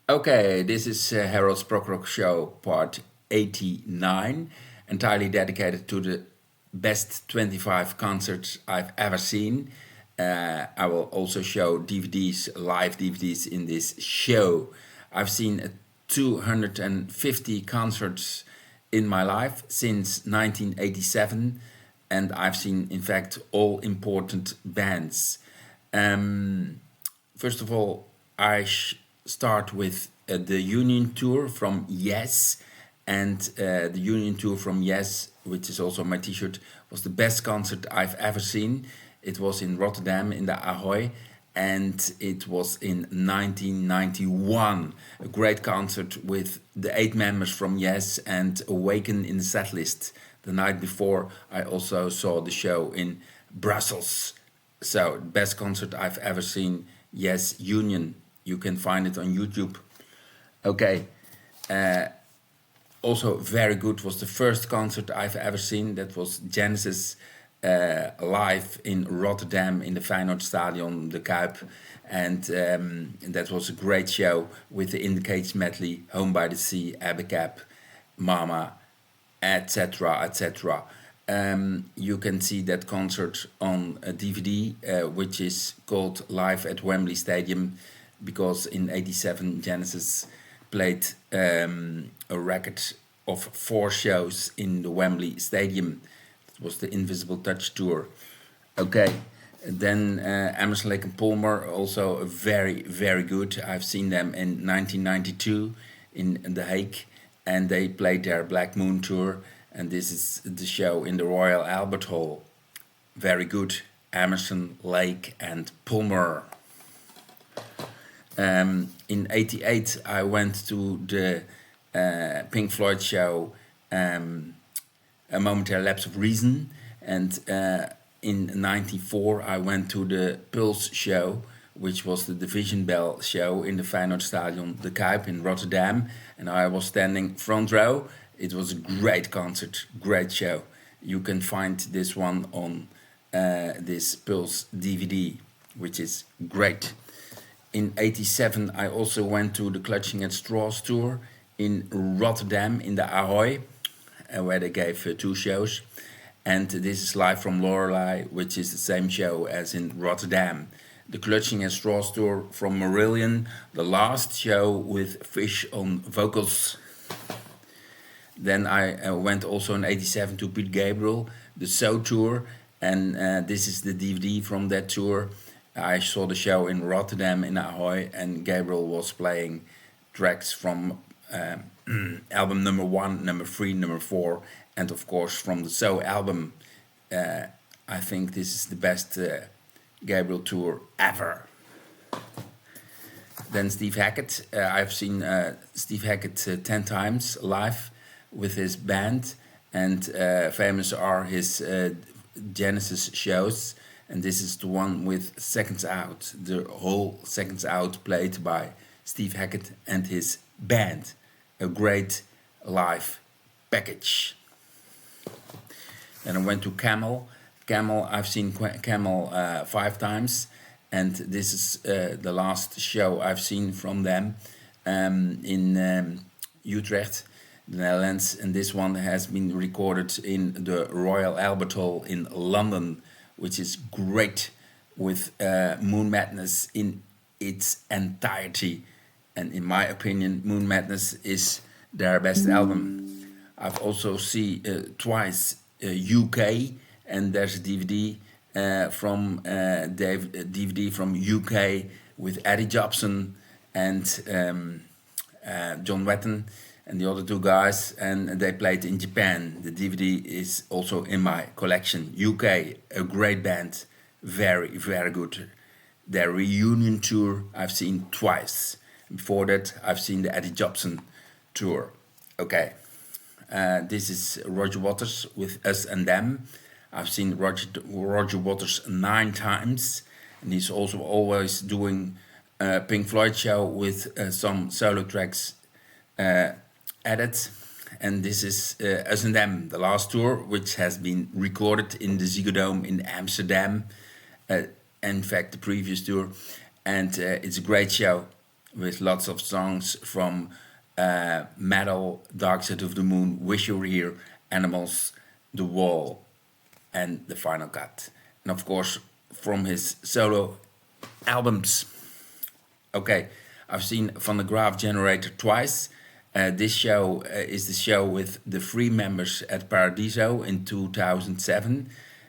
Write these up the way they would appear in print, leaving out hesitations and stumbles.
Okay, this is Harold's Prog Rock Show, part 89, entirely dedicated to the best 25 concerts I've ever seen. I will also show DVDs, live DVDs in this show. I've seen 250 concerts in my life since 1987, and I've seen, in fact, all important bands. Um, First of all, I start with the Union Tour from Yes, and the Union Tour from Yes, which is also my T-shirt, was the best concert I've ever seen. It was in Rotterdam in the Ahoy, and it was in 1991. A great concert with the 8 members from Yes and Awaken in the setlist. The night before, I also saw the show in Brussels. So, best concert I've ever seen. Yes, Union. You can find it on YouTube. Okay. Also, very good was the first concert I've ever seen. That was Genesis live in Rotterdam in the Feyenoord Stadion, the Kuip. And that was a great show with the In the Cage medley, Home by the Sea, Abacab, Mama, etc., etc. You can see that concert on a DVD, which is called Live at Wembley Stadium, because in '87 Genesis played a record of 4 shows in the Wembley Stadium. It was the Invisible Touch tour. Okay, then Emerson, Lake and Palmer, also very, very good. I've seen them in 1992 in The Hague, and they played their Black Moon tour, and this is the show in the Royal Albert Hall. Very good. Emerson, Lake and Palmer. In '88, I went to the Pink Floyd show, A Momentary Lapse of Reason, and in '94 I went to the Pulse show, which was the Division Bell show in the Feyenoord Stadion, the Kuip in Rotterdam, and I was standing front row. It was a great concert, great show. You can find this one on this Pulse DVD, which is great. In '87, I also went to the Clutching at Straws tour in Rotterdam in the Ahoy, where they gave 2 shows. And this is live from Lorelei, which is the same show as in Rotterdam. The Clutching at Straws tour from Marillion, the last show with Fish on vocals. Then I went also in '87 to Pete Gabriel, the So tour, and this is the DVD from that tour. I saw the show in Rotterdam in Ahoy, and Gabriel was playing tracks from album number 1, number 3, number 4, and of course from the So album. I think this is the best Gabriel tour ever. Then Steve Hackett. I've seen Steve Hackett 10 times live with his band, and famous are his Genesis shows. And this is the one with Seconds Out, the whole Seconds Out played by Steve Hackett and his band. A great live package. Then I went to Camel. Camel, I've seen Camel 5 times, and this is the last show I've seen from them in Utrecht, the Netherlands. And this one has been recorded in the Royal Albert Hall in London, which is great, with Moon Madness in its entirety. And in my opinion, Moon Madness is their best album. I've also seen twice UK, and there's a DVD from DVD from UK with Eddie Jobson and John Wetton and the other 2 guys, and they played in Japan. The DVD is also in my collection. UK, a great band, very, very good. Their reunion tour I've seen twice. Before that, I've seen the Eddie Jobson tour. Okay, this is Roger Waters with Us and Them. I've seen Roger Waters 9 times, and he's also always doing a Pink Floyd show with some solo tracks added. And this is Us and Them, the last tour, which has been recorded in the Ziggo Dome in Amsterdam. In fact, the previous tour. And it's a great show. with lots of songs from Metal, Dark Side of the Moon, Wish You Were Here, Animals, The Wall, and The Final Cut. And of course, from his solo albums. Okay, I've seen Van de Graaf Generator twice. This show is the show with the 3 members at Paradiso in 2007.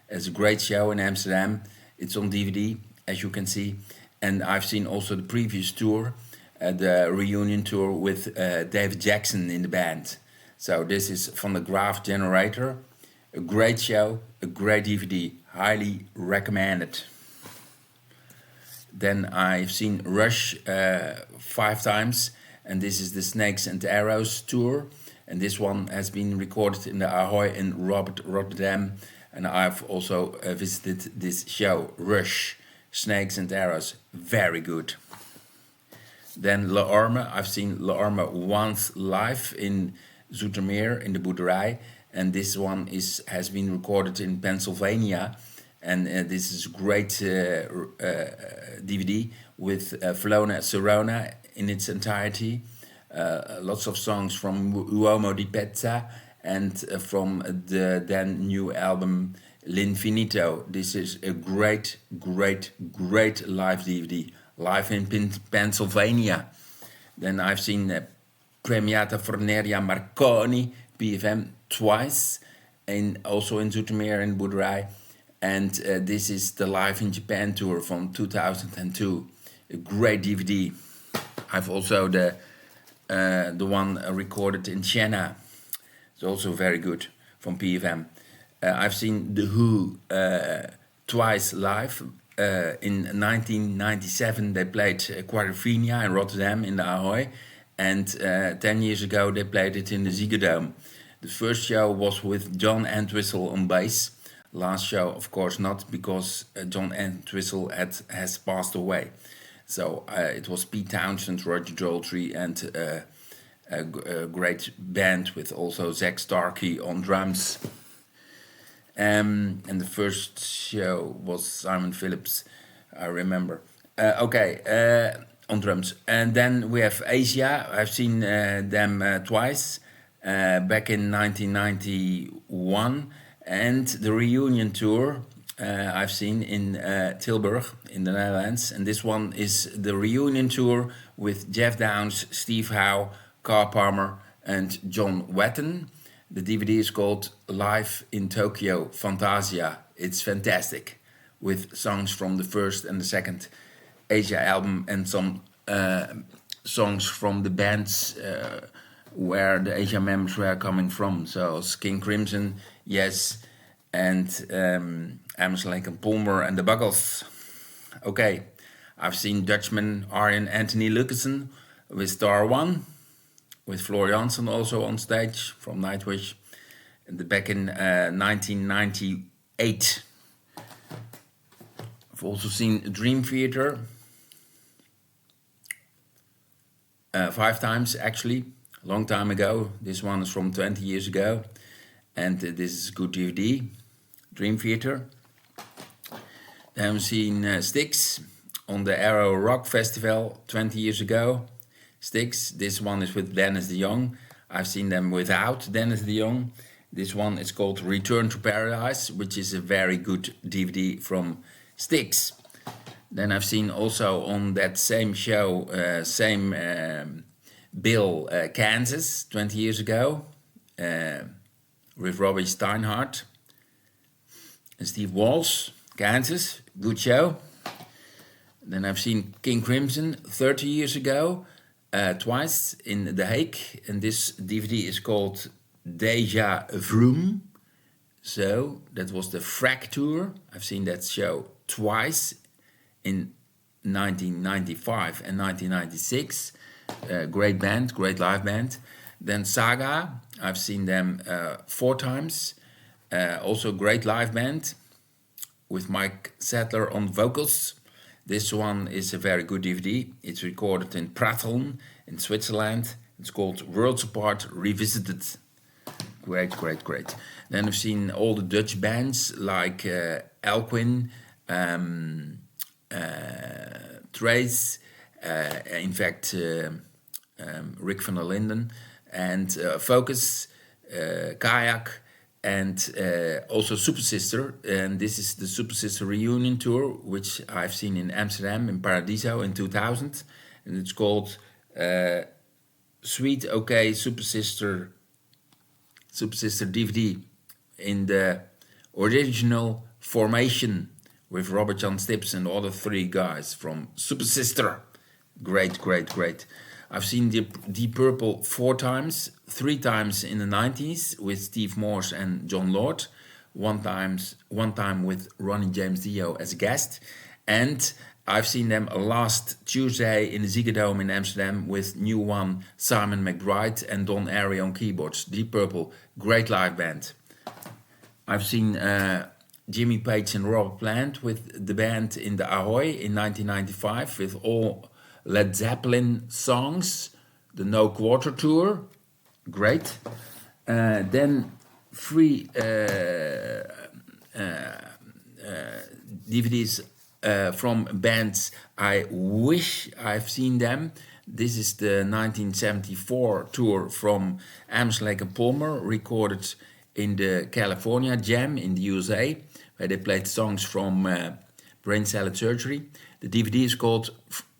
It's a great show in Amsterdam. It's on DVD, as you can see. And I've seen also the previous tour, the reunion tour with David Jackson in the band. So this is Van de Graaf Generator. A great show, a great DVD. Highly recommended. Then I've seen Rush 5 times, and this is the Snakes and Arrows tour. And this one has been recorded in the Ahoy in Rotterdam. And I've also visited this show, Rush, Snakes and Arrows. Very good. Then La Orme. I've seen La Orme once live in Zoetermeer in the Boerderij. And this one has been recorded in Pennsylvania. And this is a great DVD with Flona Serona in its entirety. Lots of songs from Uomo di Pezza and from the then new album L'Infinito. This is a great, great, great live DVD. Live in Pennsylvania. Then I've seen Premiata Forneria Marconi, PFM, twice. And also in Zoetermeer in Boerderij. And this is the Live in Japan tour from 2002. A great DVD. I've also the one recorded in Siena. It's also very good from PFM. I've seen The Who twice live. In 1997 they played Quadrophenia in Rotterdam in the Ahoy. And 10 years ago they played it in the Ziggo Dome. The first show was with John Entwistle on bass. Last show, of course, not, because John Entwistle has passed away. So it was Pete Townshend, Roger Daltrey, and a great band with also Zach Starkey on drums. And the first show was Simon Phillips, I remember. On drums. And then we have Asia. I've seen them twice, back in 1991. And the reunion tour I've seen in Tilburg in the Netherlands. And this one is the reunion tour with Jeff Downes, Steve Howe, Carl Palmer and John Wetton. The DVD is called Live in Tokyo Fantasia. It's fantastic, with songs from the first and the second Asia album and some songs from the bands where the Asia members were coming from. So King Crimson, Yes, and Emerson, Lake and Palmer and the Buggles. Okay, I've seen Dutchman Arjen Anthony Lucassen with Star One, with Floor Jansen also on stage from Nightwish, back in 1998. I've also seen Dream Theater 5 times actually, a long time ago. This one is from 20 years ago, and this is a good DVD, Dream Theater. Then I've seen Styx on the Arrow Rock Festival 20 years ago. Styx, this one is with Dennis de Jong. I've seen them without Dennis de Jong. This one is called Return to Paradise, which is a very good DVD from Styx. Then I've seen also on that same show, same bill, Kansas 20 years ago, with Robbie Steinhardt and Steve Walsh. Kansas, good show. Then I've seen King Crimson 30 years ago, twice in The Hague, and this DVD is called Deja Vroom. So that was the Frack tour. I've seen that show twice in 1995 and 1996. Great band, great live band. Then Saga, I've seen them 4 times. Also great live band with Mike Sadler on vocals. This one is a very good DVD. It's recorded in Pratteln in Switzerland. It's called Worlds Apart Revisited. Great, great, great. Then I've seen all the Dutch bands like Elquin, Trace, in fact, Rick van der Linden, and Focus, Kayak, and also Super Sister. And this is the Super Sister reunion tour, which I've seen in Amsterdam, in Paradiso in 2000. And it's called Sweet OK Super Sister DVD in the original formation with Robert Jan Stips and the other three guys from Super Sister. Great, great, great. I've seen Deep Purple 4 times, 3 times in the 90s with Steve Morse and John Lord, one time with Ronnie James Dio as a guest, and I've seen them last Tuesday in the Ziggo in Amsterdam with new one Simon McBride and Don Airey on keyboards. Deep Purple, great live band. I've seen Jimmy Page and Robert Plant with the band in the Ahoy in 1995 with all Led Zeppelin songs, the No Quarter Tour, great. Then 3 DVDs from bands I wish I've seen them. This is the 1974 tour from Lake and Palmer, recorded in the California Jam in the USA, where they played songs from Brain Salad Surgery. The DVD is called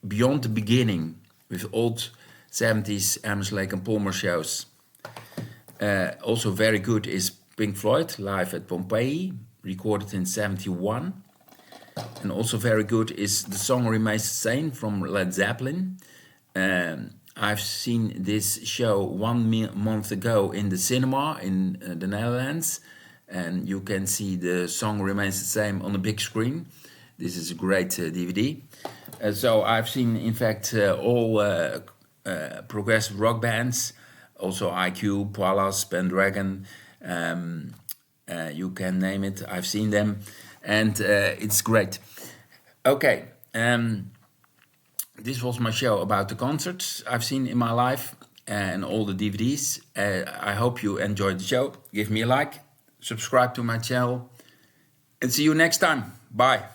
Beyond the Beginning, with old 70s Lake and Palmer shows. Also very good is Pink Floyd, live at Pompeii, recorded in 71. And also very good is The Song Remains the Same from Led Zeppelin. I've seen this show 1 month ago in the cinema in the Netherlands, and you can see The Song Remains the Same on the big screen. This is a great DVD. So I've seen, in fact, all progressive rock bands, also IQ, Palace, Pendragon, you can name it. I've seen them, and it's great. Okay, this was my show about the concerts I've seen in my life and all the DVDs. I hope you enjoyed the show. Give me a like, subscribe to my channel, and see you next time. Bye.